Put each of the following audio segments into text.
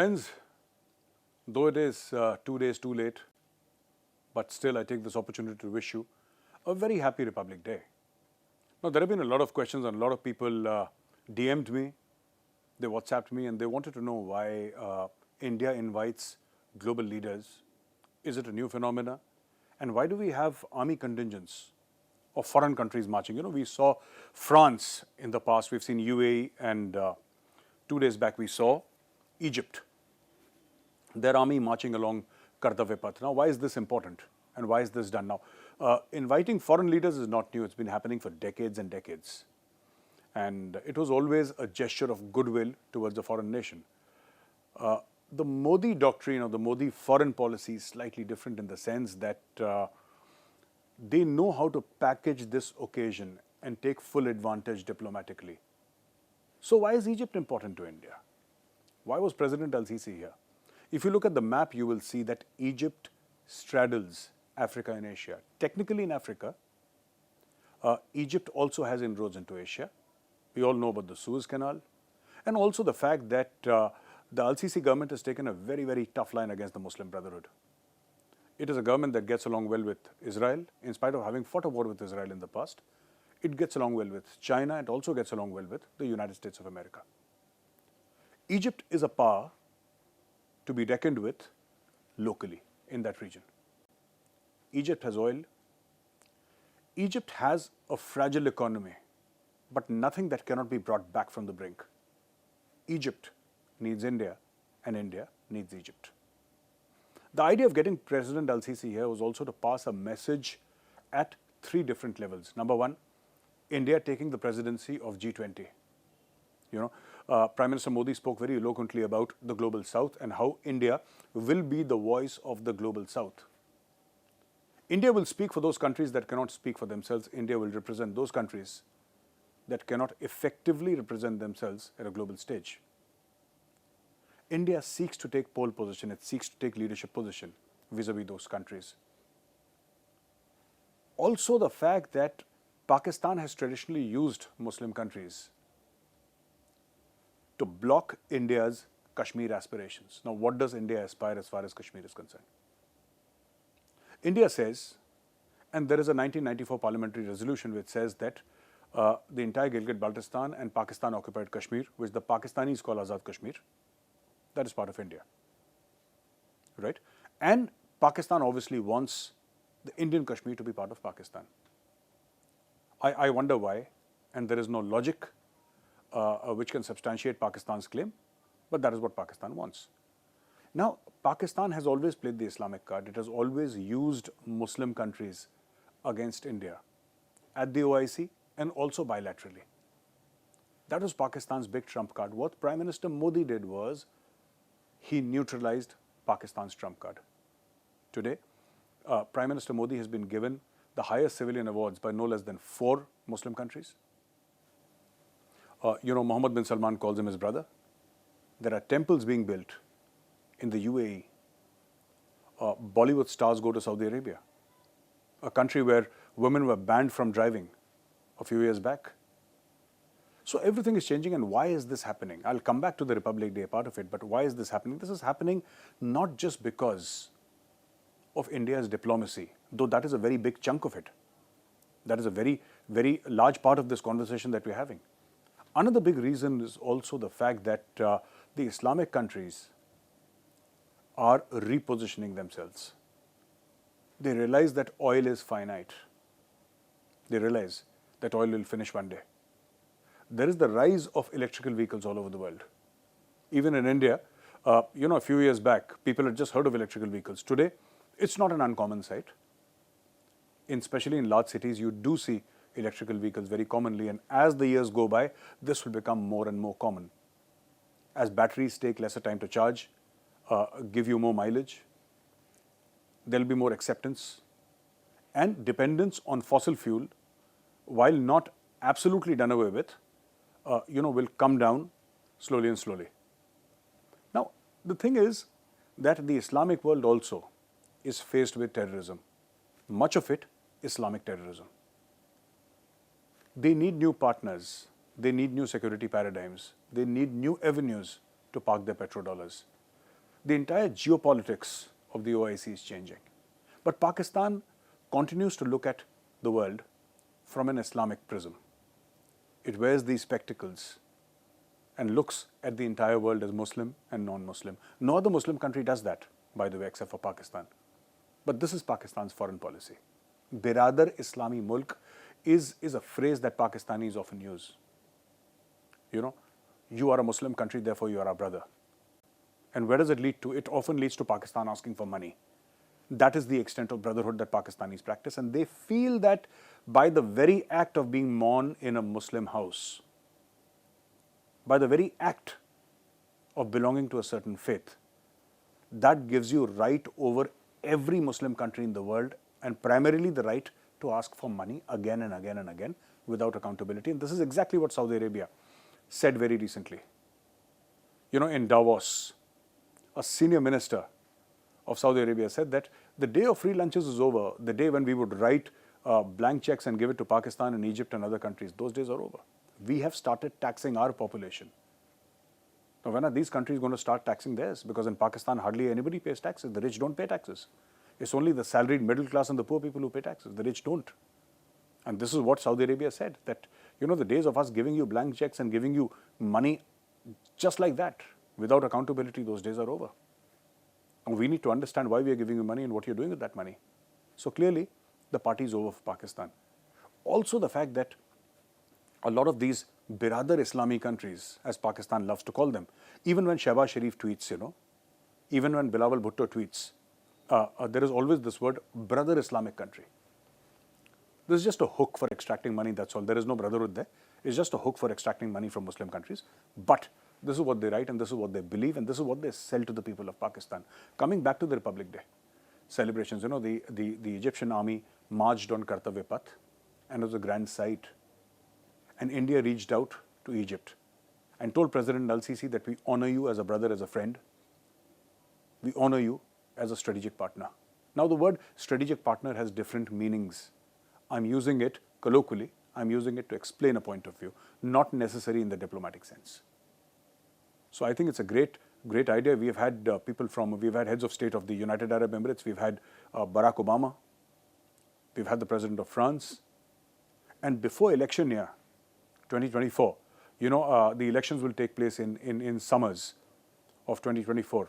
Friends, though it is 2 days too late, but still I take this opportunity to wish you a very happy Republic Day. Now, there have been a lot of questions and a lot of people DM'd me, they WhatsApped me and they wanted to know why India invites global leaders. Is it a new phenomena? And why do we have army contingents of foreign countries marching? You know, we saw France in the past, we've seen UAE, and 2 days back we saw Egypt. Their army marching along Kartavya Path. Now, why is this important? And why is this done now? Inviting foreign leaders is not new. It's been happening for decades and decades. And it was always a gesture of goodwill towards a foreign nation. The Modi doctrine or the Modi foreign policy is slightly different in the sense that they know how to package this occasion and take full advantage diplomatically. So why is Egypt important to India? Why was President Al-Sisi here? If you look at the map, you will see that Egypt straddles Africa and Asia. Technically in Africa, Egypt also has inroads into Asia. We all know about the Suez Canal. And also the fact that the Al-Sisi government has taken a very, very tough line against the Muslim Brotherhood. It is a government that gets along well with Israel, in spite of having fought a war with Israel in the past. It gets along well with China. It also gets along well with the United States of America. Egypt is a power to be reckoned with locally in that region. Egypt has oil. Egypt has a fragile economy, but nothing that cannot be brought back from the brink. Egypt needs India, and India needs Egypt. The idea of getting President Al-Sisi here was also to pass a message at 3 different levels. Number 1, India taking the presidency of G20. You know, Prime Minister Modi spoke very eloquently about the Global South and how India will be the voice of the Global South. India will speak for those countries that cannot speak for themselves. India will represent those countries that cannot effectively represent themselves at a global stage. India seeks to take pole position. It seeks to take leadership position vis-a-vis those countries. Also, the fact that Pakistan has traditionally used Muslim countries to block India's Kashmir aspirations. Now, what does India aspire as far as Kashmir is concerned? India says, and there is a 1994 parliamentary resolution which says that the entire Gilgit-Baltistan and Pakistan-occupied Kashmir, which the Pakistanis call Azad Kashmir, that is part of India, right? And Pakistan obviously wants the Indian Kashmir to be part of Pakistan. I wonder why, and there is no logic which can substantiate Pakistan's claim, but that is what Pakistan wants. Now, Pakistan has always played the Islamic card. It has always used Muslim countries against India at the OIC and also bilaterally. That was Pakistan's big trump card. What Prime Minister Modi did was he neutralized Pakistan's trump card. Today, Prime Minister Modi has been given the highest civilian awards by no less than 4 Muslim countries. You know, Mohammed bin Salman calls him his brother. There are temples being built in the UAE. Bollywood stars go to Saudi Arabia, a country where women were banned from driving a few years back. So everything is changing, and why is this happening? I'll come back to the Republic Day part of it, but why is this happening? This is happening not just because of India's diplomacy, though that is a very big chunk of it. That is a very, very large part of this conversation that we're having. Another big reason is also the fact that the Islamic countries are repositioning themselves. They realize that oil is finite. They realize that oil will finish one day. There is the rise of electrical vehicles all over the world. Even in India, you know, a few years back, people had just heard of electrical vehicles. Today, it's not an uncommon sight. Especially in large cities, you do see electrical vehicles very commonly, and as the years go by, this will become more and more common. As batteries take lesser time to charge, give you more mileage, there will be more acceptance, and dependence on fossil fuel, while not absolutely done away with, you know, will come down slowly and slowly. Now, the thing is that the Islamic world also is faced with terrorism. Much of it Islamic terrorism. They need new partners. They need new security paradigms. They need new avenues to park their petrodollars. the entire geopolitics of the OIC is changing. But Pakistan continues to look at the world from an Islamic prism. It wears these spectacles and looks at the entire world as Muslim and non-Muslim. No other Muslim country does that, by the way, except for Pakistan. But this is Pakistan's foreign policy. Biradar Islami Mulk is a phrase that Pakistanis often use. You know, you are a Muslim country, therefore you are our brother. And where does it lead to? It often leads to Pakistan asking for money. That is the extent of brotherhood that Pakistanis practice. And they feel that by the very act of being born in a Muslim house, by the very act of belonging to a certain faith, that gives you right over every Muslim country in the world, and primarily the right to ask for money again and again and again without accountability. And this is exactly what Saudi Arabia said very recently. You know, in Davos, a senior minister of Saudi Arabia said that the day of free lunches is over. The day when we would write blank checks and give it to Pakistan and Egypt and other countries, those days are over. We have started taxing our population. Now, when are these countries going to start taxing theirs? Because in Pakistan, hardly anybody pays taxes. The rich don't pay taxes. It's only the salaried middle class and the poor people who pay taxes. The rich don't. And this is what Saudi Arabia said, that, you know, the days of us giving you blank checks and giving you money just like that, without accountability, those days are over. And we need to understand why we are giving you money and what you're doing with that money. So clearly, the party is over for Pakistan. Also the fact that a lot of these Biradar Islami countries, as Pakistan loves to call them, even when Shehbaz Sharif tweets, you know, even when Bilawal Bhutto tweets, there is always this word, brother Islamic country. This is just a hook for extracting money, that's all. There is no brotherhood there. It's just a hook for extracting money from Muslim countries. But this is what they write, and this is what they believe, and this is what they sell to the people of Pakistan. Coming back to the Republic Day celebrations, you know, the Egyptian army marched on Kartavya Path, and it was a grand sight. And India reached out to Egypt and told President Al-Sisi that we honor you as a brother, as a friend. We honor you as a strategic partner. Now, the word strategic partner has different meanings. I'm using it colloquially. I'm using it to explain a point of view, not necessarily in the diplomatic sense. So I think it's a great idea. We have had we've had heads of state of the United Arab Emirates. We've had Barack Obama. We've had the President of France. And before election year, 2024, you know, the elections will take place in summers of 2024.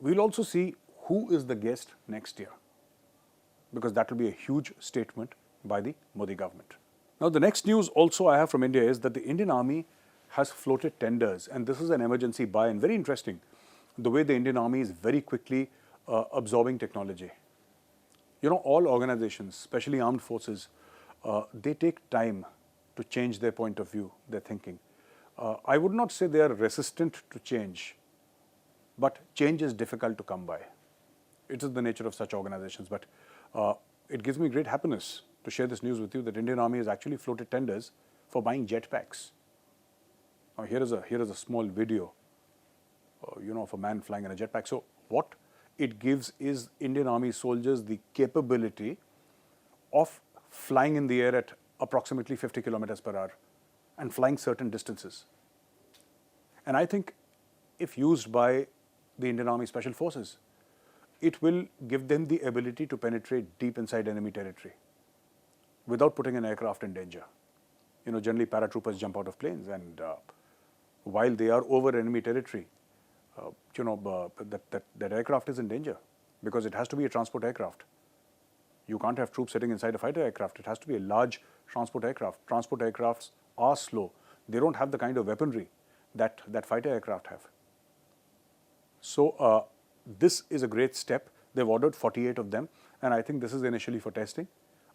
We'll also see who is the guest next year, because that will be a huge statement by the Modi government. Now, the next news also I have from India is that the Indian Army has floated tenders, and this is an emergency buy, and very interesting, the way the Indian Army is very quickly absorbing technology. You know, all organizations, especially armed forces, they take time to change their point of view, their thinking. I would not say they are resistant to change, but change is difficult to come by. It is the nature of such organizations, but it gives me great happiness to share this news with you that Indian Army has actually floated tenders for buying jetpacks. Now, here is a small video, you know, of a man flying in a jetpack. So what it gives is Indian Army soldiers the capability of flying in the air at approximately 50 kilometers per hour and flying certain distances. And I think if used by the Indian Army Special Forces, it will give them the ability to penetrate deep inside enemy territory without putting an aircraft in danger. You know, generally paratroopers jump out of planes, and while they are over enemy territory, you know, that aircraft is in danger because it has to be a transport aircraft. You can't have troops sitting inside a fighter aircraft. It has to be a large transport aircraft. Transport aircrafts are slow. They don't have the kind of weaponry that fighter aircraft have. So this is a great step. They've ordered 48 of them, and I think this is initially for testing,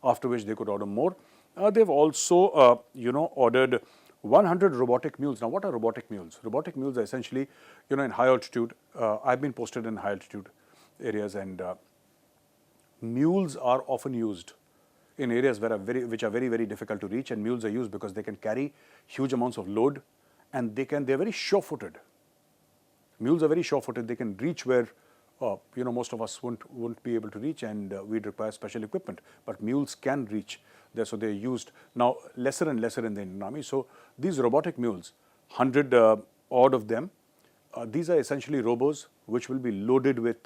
after which they could order more. They've also, you know, ordered 100 robotic mules. Now, what are robotic mules? Robotic mules are essentially, you know, in high altitude. I've been posted in high altitude areas, and mules are often used in areas which are very, very difficult to reach, and mules are used because they can carry huge amounts of load, and they're very sure-footed. Mules are very sure-footed. They can reach where, you know, most of us won't be able to reach, and we'd require special equipment. But mules can reach there, so they're used now lesser and lesser in the Indian Army. So these robotic mules, 100 odd of them, these are essentially robos which will be loaded with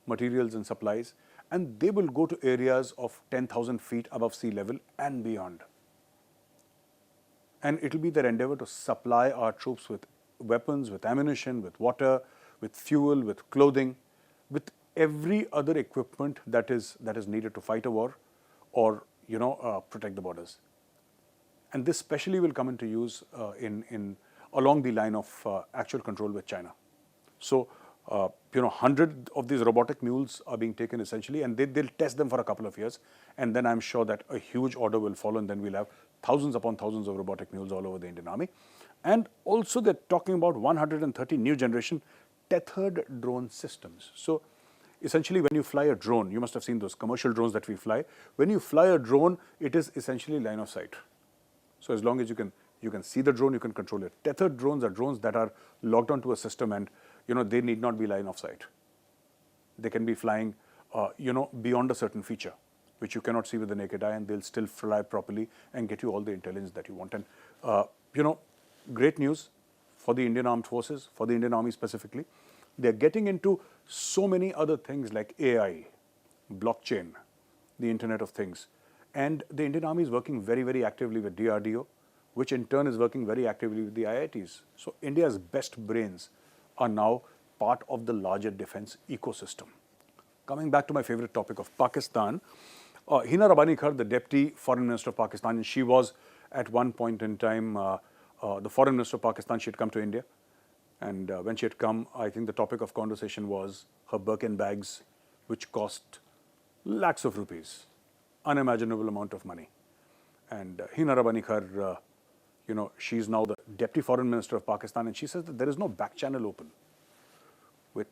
materials and supplies, and they will go to areas of 10,000 feet above sea level and beyond. And it will be their endeavor to supply our troops with weapons, with ammunition, with water, with fuel, with clothing, with every other equipment that is needed to fight a war or protect the borders. And this specially will come into use along the line of actual control with China. So, 100 of these robotic mules are being taken essentially, and they'll test them for a couple of years, and then I'm sure that a huge order will follow, and then we'll have thousands upon thousands of robotic mules all over the Indian Army. And also they're talking about 130 new generation tethered drone systems. So essentially when you fly a drone, you must have seen those commercial drones that we fly. When you fly a drone, it is essentially line of sight. So as long as you can see the drone, you can control it. Tethered drones are drones that are logged onto a system, and they need not be line of sight. They can be flying beyond a certain feature which you cannot see with the naked eye, and they'll still fly properly and get you all the intelligence that you want. And great news for the Indian Armed Forces, for the Indian Army specifically. They're getting into so many other things like AI, blockchain, the Internet of Things. And the Indian Army is working very, very actively with DRDO, which in turn is working very actively with the IITs. So India's best brains are now part of the larger defense ecosystem. Coming back to my favorite topic of Pakistan, Hina Rabani Khar, the Deputy Foreign Minister of Pakistan, and she was at one point in time the Foreign Minister of Pakistan. She had come to India, and when she had come, I think the topic of conversation was her Birkin bags, which cost lakhs of rupees, unimaginable amount of money. And Hina Rabani Khar, she's now the Deputy Foreign Minister of Pakistan, and she says that there is no back channel open with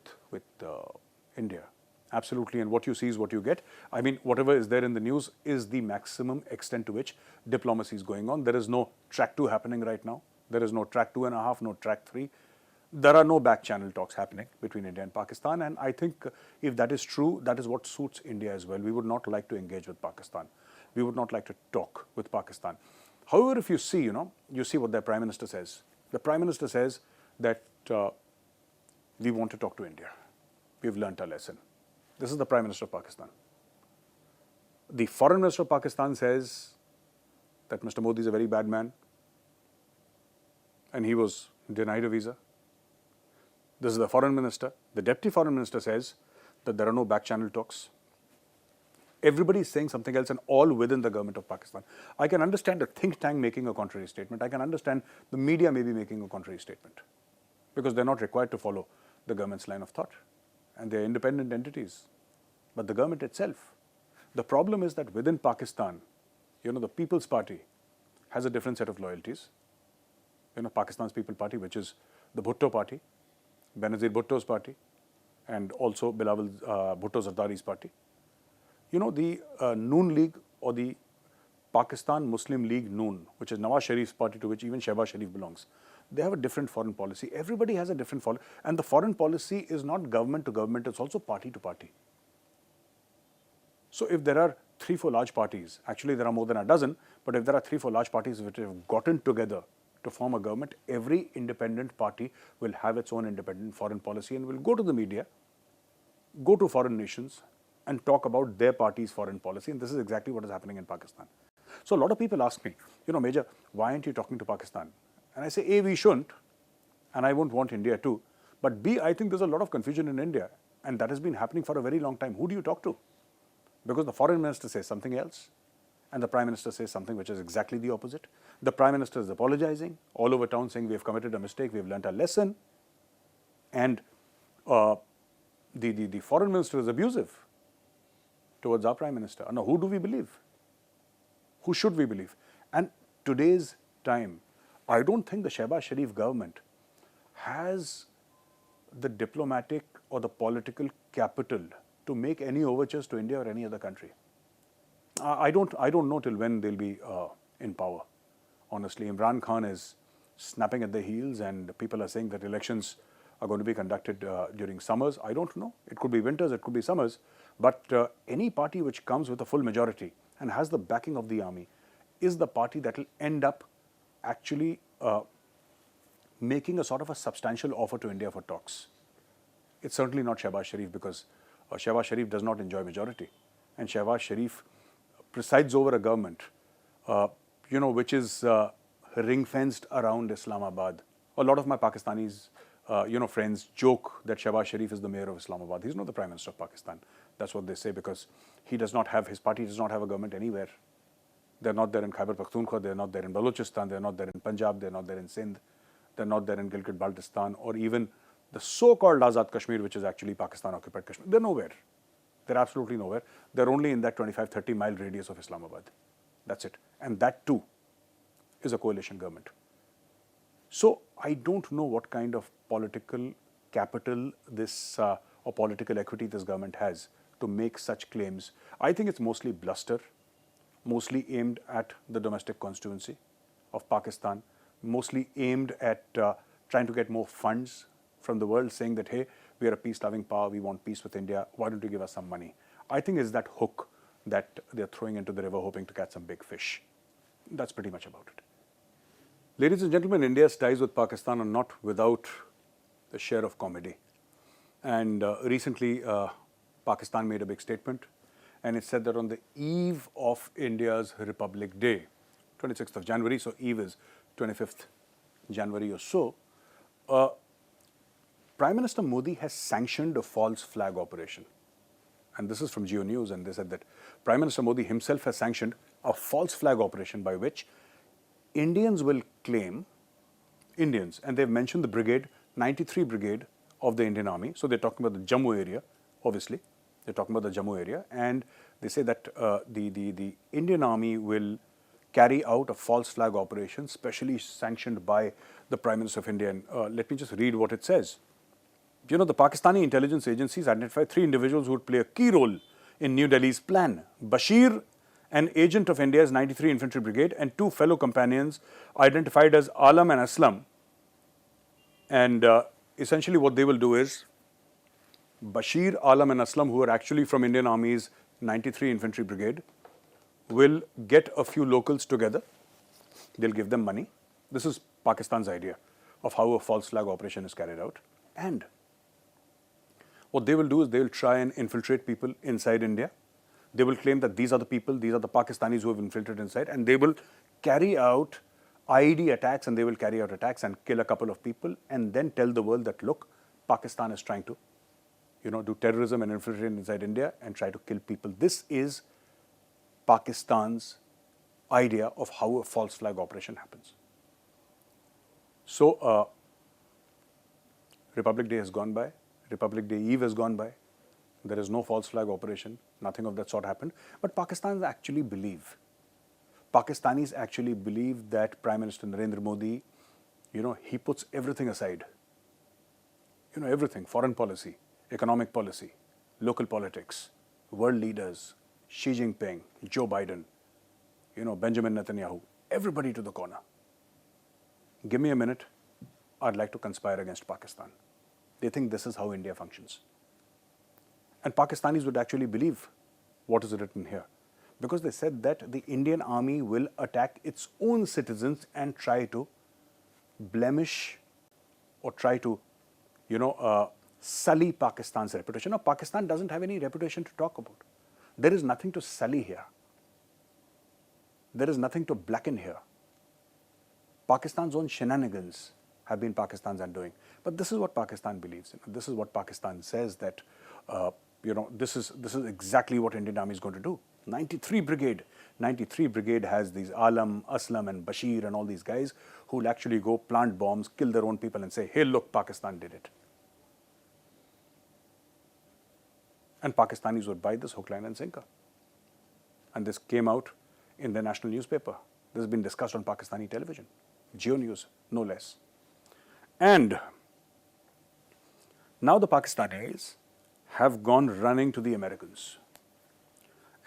India. Absolutely, and what you see is what you get. I mean, whatever is there in the news is the maximum extent to which diplomacy is going on. There is no track 2 happening right now. There is no track 2.5, no track 3. There are no back channel talks happening between India and Pakistan, and I think if that is true, that is what suits India as well. We would not like to engage with Pakistan. We would not like to talk with Pakistan. However, if you see, you see what their Prime Minister says. The Prime Minister says that we want to talk to India. We've learnt our lesson. This is the Prime Minister of Pakistan. The Foreign Minister of Pakistan says that Mr. Modi is a very bad man and he was denied a visa. This is the Foreign Minister. The Deputy Foreign Minister says that there are no back channel talks. Everybody is saying something else, and all within the government of Pakistan. I can understand a think tank making a contrary statement. I can understand the media may be making a contrary statement because they're not required to follow the government's line of thought, and they're independent entities. But the government itself, the problem is that within Pakistan, the People's Party has a different set of loyalties. Pakistan's People Party, which is the Bhutto Party, Benazir Bhutto's party, and also Bilawal Bhutto Zardari's party. The Noon League, or the Pakistan Muslim League Noon, which is Nawaz Sharif's party, to which even Shehbaz Sharif belongs, they have a different foreign policy. Everybody has a different foreign, and the foreign policy is not government to government, it's also party to party. So if there are 3-4 large parties, actually there are more than a dozen, but if there are 3-4 large parties which have gotten together to form a government, every independent party will have its own independent foreign policy and will go to the media, go to foreign nations and talk about their party's foreign policy, and this is exactly what is happening in Pakistan. So a lot of people ask me, Major, why aren't you talking to Pakistan? And I say, A, we shouldn't, and I won't want India to, but B, I think there's a lot of confusion in India, and that has been happening for a very long time. Who do you talk to? Because the Foreign Minister says something else, and the Prime Minister says something which is exactly the opposite. The Prime Minister is apologizing all over town, saying we have committed a mistake, we have learnt our lesson, and the Foreign Minister is abusive towards our Prime Minister. Now, who do we believe? Who should we believe? And today's time, I don't think the Shehbaz Sharif government has the diplomatic or the political capital to make any overtures to India or any other country. I don't know till when they'll be in power. Honestly, Imran Khan is snapping at the heels, and people are saying that elections are going to be conducted during summers. I don't know. It could be winters, it could be summers. But any party which comes with a full majority and has the backing of the army is the party that will end up actually making a sort of a substantial offer to India for talks. It's certainly not Shehbaz Sharif, because Shehbaz Sharif does not enjoy majority. And Shehbaz Sharif presides over a government, which is ring-fenced around Islamabad. A lot of my Pakistanis, friends joke that Shehbaz Sharif is the mayor of Islamabad. He's not the Prime Minister of Pakistan. That's what they say, because his party does not have a government anywhere. They're not there in Khyber Pakhtunkhwa, they're not there in Balochistan, they're not there in Punjab, they're not there in Sindh, they're not there in Gilgit-Baltistan, or even the so-called Azad Kashmir, which is actually Pakistan-occupied Kashmir. They're nowhere. They're absolutely nowhere. They're only in that 25-30 mile radius of Islamabad. That's it. And that too is a coalition government. So I don't know what kind of political capital this or political equity this government has to make such claims. I think it's mostly bluster, mostly aimed at the domestic constituency of Pakistan, mostly aimed at trying to get more funds from the world, saying that, hey, we are a peace-loving power, we want peace with India, why don't you give us some money? I think it's that hook that they're throwing into the river, hoping to catch some big fish. That's pretty much about it. Ladies and gentlemen, India's ties with Pakistan are not without a share of comedy. And recently, Pakistan made a big statement, and it said that on the eve of India's Republic Day, 26th of January, so eve is 25th January or so, Prime Minister Modi has sanctioned a false flag operation. And this is from Geo News, and they said that Prime Minister Modi himself has sanctioned a false flag operation by which Indians will claim, and they've mentioned the brigade, 93 Brigade of the Indian Army. So they're talking about the Jammu area, obviously. They're talking about the Jammu area, and they say that the Indian Army will carry out a false flag operation, specially sanctioned by the Prime Minister of India. And let me just read what it says. The Pakistani intelligence agencies identified 3 individuals who would play a key role in New Delhi's plan. Bashir, an agent of India's 93 Infantry Brigade, and 2 fellow companions identified as Alam and Aslam. And essentially what they will do is, Bashir, Alam and Aslam, who are actually from Indian Army's 93 Infantry Brigade, will get a few locals together. They'll give them money. This is Pakistan's idea of how a false flag operation is carried out. And what they will do is they will try and infiltrate people inside India. They will claim that these are the people, these are the Pakistanis who have infiltrated inside, and they will carry out IED attacks, and they will carry out attacks and kill a couple of people, and then tell the world that, look, Pakistan is trying to, do terrorism and infiltrate inside India and try to kill people. This is Pakistan's idea of how a false flag operation happens. So, Republic Day has gone by. Republic Day Eve has gone by. There is no false flag operation. Nothing of that sort happened. But Pakistanis actually believe that Prime Minister Narendra Modi, he puts everything aside. Everything, foreign policy, economic policy, local politics, world leaders, Xi Jinping, Joe Biden, Benjamin Netanyahu, everybody to the corner. Give me a minute, I'd like to conspire against Pakistan. They think this is how India functions. And Pakistanis would actually believe what is written here, because they said that the Indian Army will attack its own citizens and try to blemish or try to, sully Pakistan's reputation. Now, Pakistan doesn't have any reputation to talk about. There is nothing to sully here. There is nothing to blacken here. Pakistan's own shenanigans have been Pakistan's undoing. But this is what Pakistan believes in. This is what Pakistan says, that, this is exactly what Indian Army is going to do. 93 Brigade. 93 Brigade has these Alam, Aslam and Bashir and all these guys who will actually go plant bombs, kill their own people and say, hey, look, Pakistan did it. And Pakistanis would buy this hook, line and sinker. And this came out in the national newspaper. This has been discussed on Pakistani television. Geo News, no less. And now the Pakistanis have gone running to the Americans.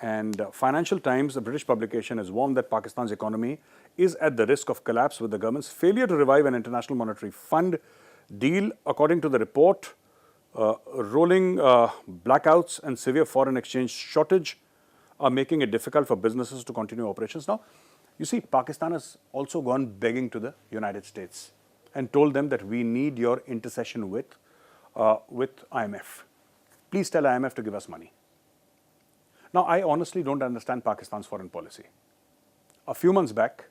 And Financial Times, a British publication, has warned that Pakistan's economy is at the risk of collapse with the government's failure to revive an International Monetary Fund deal. According to the report, rolling blackouts and severe foreign exchange shortage are making it difficult for businesses to continue operations. Now, you see, Pakistan has also gone begging to the United States. and told them that we need your intercession with IMF. Please tell IMF to give us money. Now, I honestly don't understand Pakistan's foreign policy. A few months back,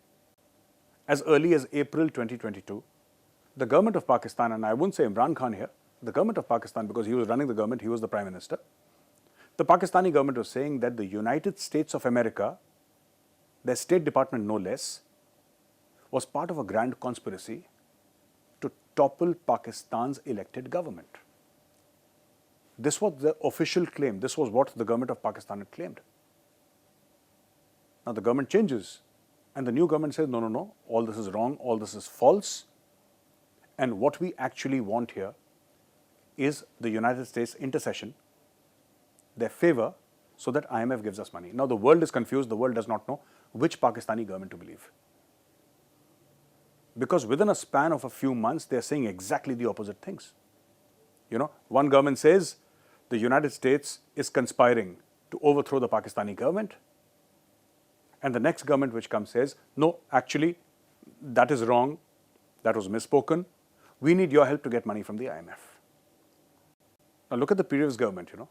as early as April 2022, the government of Pakistan, and I wouldn't say Imran Khan here, the government of Pakistan, because he was running the government, he was the Prime Minister, the Pakistani government was saying that the United States of America, their State Department no less, was part of a grand conspiracy to topple Pakistan's elected government. This was the official claim. This was what the government of Pakistan had claimed. Now the government changes and the new government says, no, no, no, all this is wrong, all this is false. And what we actually want here is the United States intercession, their favor, so that IMF gives us money. Now the world is confused. The world does not know which Pakistani government to believe. Because within a span of a few months, they are saying exactly the opposite things. You know, one government says the United States is conspiring to overthrow the Pakistani government. And the next government which comes says, no, actually, that is wrong. That was misspoken. We need your help to get money from the IMF. Now look at the previous government, you know.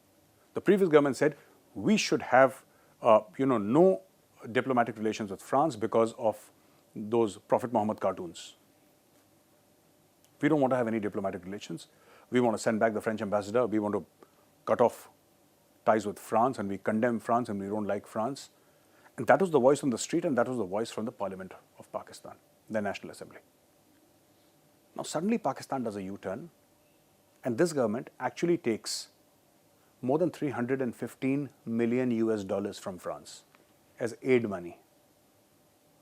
The previous government said, we should have, no diplomatic relations with France because of those Prophet Muhammad cartoons. We don't want to have any diplomatic relations. We want to send back the French ambassador. We want to cut off ties with France, and we condemn France and we don't like France. And that was the voice on the street, and that was the voice from the Parliament of Pakistan, the National Assembly. Now suddenly Pakistan does a U-turn, and this government actually takes more than 315 million US dollars from France as aid money.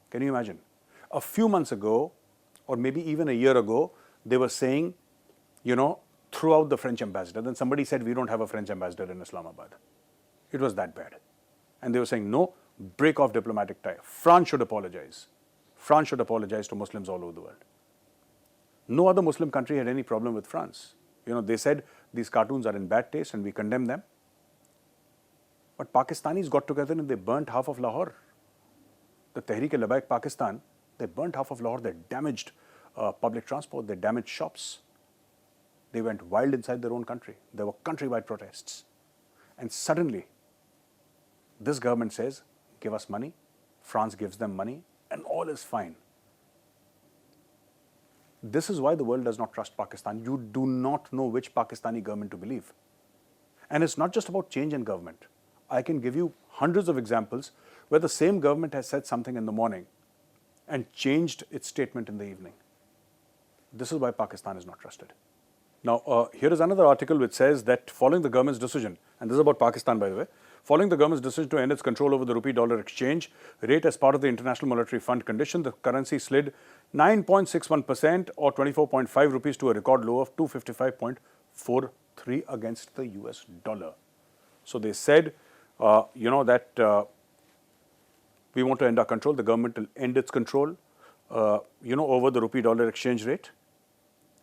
Can you imagine? A few months ago, or maybe even a year ago, they were saying, throw out the French ambassador. Then somebody said, we don't have a French ambassador in Islamabad. It was that bad. And they were saying, no, break off diplomatic tie. France should apologize. France should apologize to Muslims all over the world. No other Muslim country had any problem with France. They said these cartoons are in bad taste and we condemn them. But Pakistanis got together and they burnt half of Lahore. The Tehreek-e-Labbaik Pakistan, they burnt half of Lahore. They damaged public transport. They damaged shops. They went wild inside their own country. There were countrywide protests. And suddenly, this government says, give us money. France gives them money and all is fine. This is why the world does not trust Pakistan. You do not know which Pakistani government to believe. And it's not just about change in government. I can give you hundreds of examples where the same government has said something in the morning and changed its statement in the evening. This is why Pakistan is not trusted. Now, here is another article which says that following the government's decision, and this is about Pakistan by the way, following the government's decision to end its control over the rupee-dollar exchange rate as part of the International Monetary Fund condition, the currency slid 9.61% or 24.5 rupees to a record low of 255.43 against the US dollar. So they said, that we want to end our control. The government will end its control, over the rupee-dollar exchange rate.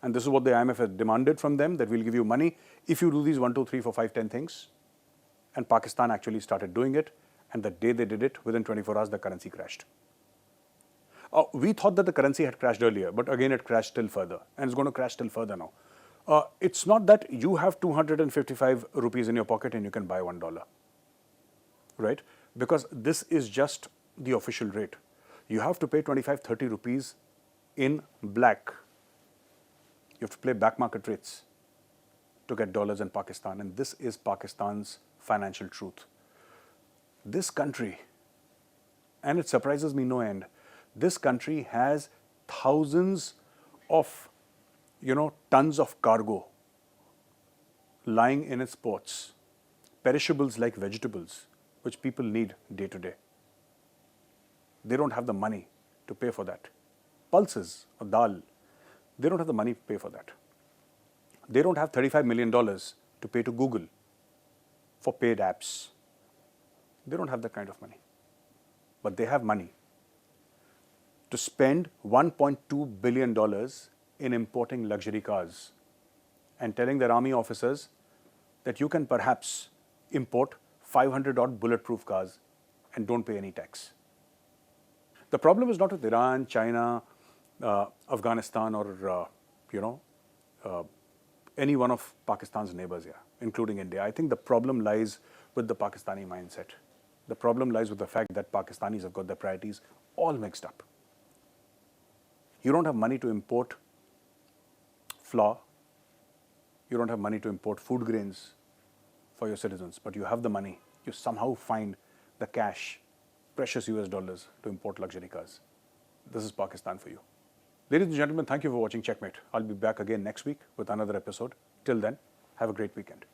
And this is what the IMF has demanded from them, that we'll give you money if you do these 1, 2, 3, 4, 5, 10 things. And Pakistan actually started doing it. And the day they did it, within 24 hours, the currency crashed. We thought that the currency had crashed earlier, but again, it crashed still further. And it's going to crash still further now. It's not that you have 255 rupees in your pocket and you can buy $1, right? Because this is just the official rate. You have to pay 25, 30 rupees in black. You have to play black market rates to get dollars in Pakistan. And this is Pakistan's financial truth. This country, and it surprises me no end, this country has thousands of, tons of cargo lying in its ports, perishables like vegetables, which people need day to day. They don't have the money to pay for that. Pulses or dal, they don't have the money to pay for that. They don't have $35 million to pay to Google for paid apps. They don't have that kind of money. But they have money to spend $1.2 billion in importing luxury cars and telling their army officers that you can perhaps import 500-odd bulletproof cars and don't pay any tax. The problem is not with Iran, China, Afghanistan or, any one of Pakistan's neighbors here, including India. I think the problem lies with the Pakistani mindset. The problem lies with the fact that Pakistanis have got their priorities all mixed up. You don't have money to import flour. You don't have money to import food grains for your citizens, but you have the money. You somehow find the cash, precious US dollars, to import luxury cars. This is Pakistan for you. Ladies and gentlemen, thank you for watching Checkmate. I'll be back again next week with another episode. Till then, have a great weekend.